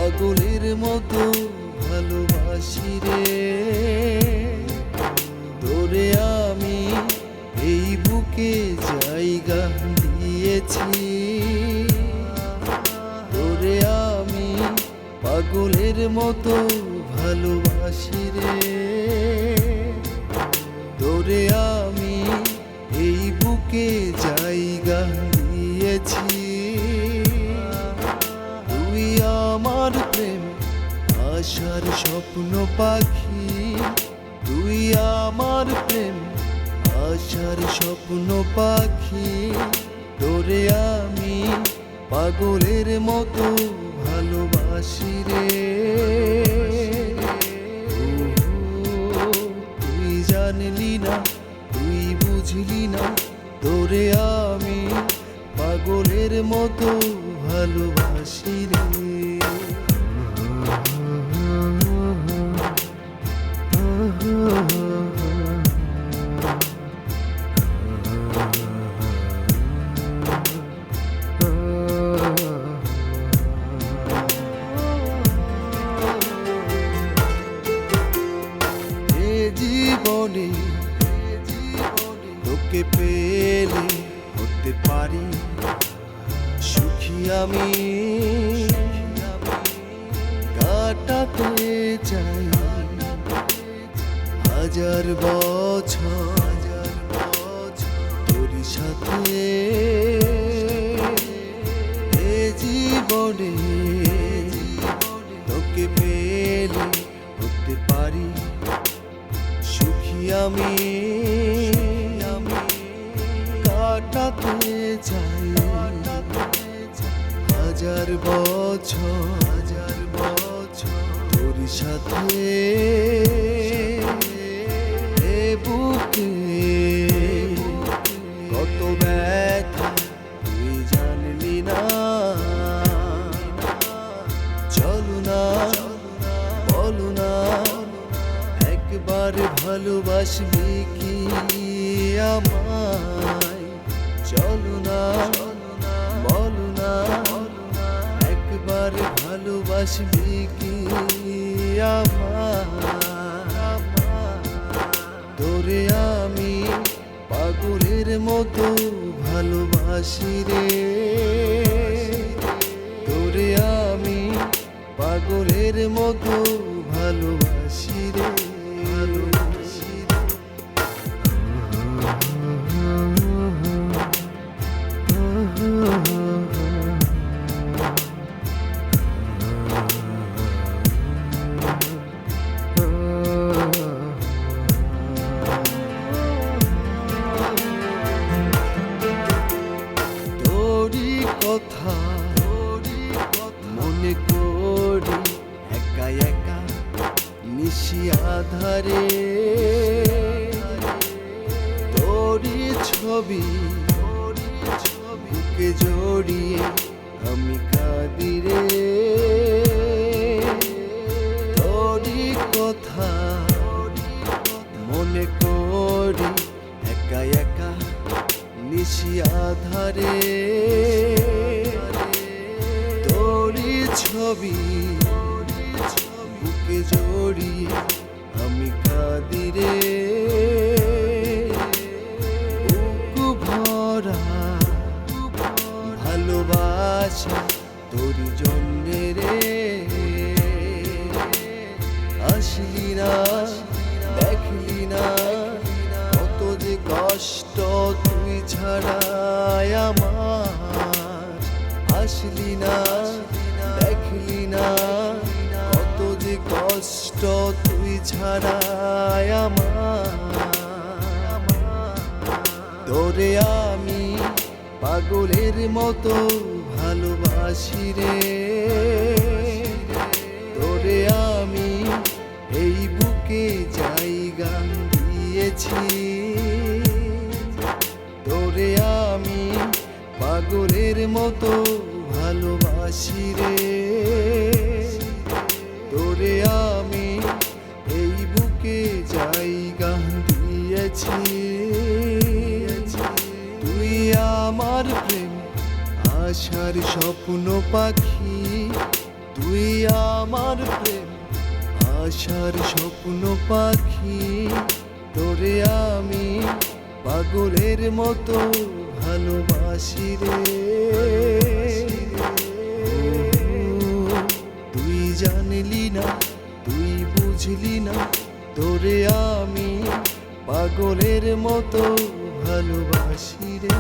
পাগলের মতো ভালোবাসি রে তোরে আমি এই বুকে জায়গা দিয়েছি তোরে আমি পাগলের মতো ভালোবাসি রে তোরে আমি এই বুকে জায়গা দিয়েছি তুই আমার প্রেম আশার স্বপ্ন পাখি তুই আমার প্রেম আশার স্বপ্ন পাখি তোরে আমি পাগলের মতো ভালোবাসি রে তুই জানলি না তুই বুঝলি না তোরে আমি পাগলের মতো ভালোবাসি রে জীবনে তোকে পেলে হতে পারি সুখী আমি কাটাতে চাই হাজার বছর তোর সাথে এ জীবনে তোকে পেলে হতে পারি সুখী আমি কাটাতে চাই হাজার বছর তোর সাথে এ বুকে কত ব্যথা তুই জানলি না চলো না বলো না একবার ভালোবাসবি কি আমায় চলো না বলো না একবার ভালোবাসবি কি আমায় তোরে আমি পাগলের মতো ভালোবাসি রে তোরে আমি পাগলের মতো ভালোবাসি রে কথা মনে করি একা একা নিশি আধারে তোরি ছবি বুকে জড়িয়ে আমি কাঁদি রে তোরি কথা মনে করি একা একা নিশি আধারে তোরি ছবি বুকে জড়িয়ে আমি কাঁদি রে বুকু ভরা ভালোবাসা তোর জন্যে রে আসলি না দেখলি না কত যে কষ্ট তুই ছাড়াই আমার আসলি না দেখলি না কত যে কষ্ট তুই ছাড়াই আমার তোরে আমি পাগলের মতো ভালোবাসি রে তোরে আমি এই বুকে জায়গা দিয়েছি তোরে আমি পাগলের মতো ভালোবাসি রে তোরে আমি এই বুকে জায়গা দিয়েছি তুই আমার প্রেম আশার স্বপ্ন পাখি তুই আমার প্রেম আশার স্বপ্ন পাখি, তোরে আমি পাগলের মতো ভালোবাসি রে। তুই জানলি না, তুই বুঝলি না, তোরে আমি পাগলের মতো ভালোবাসি রে।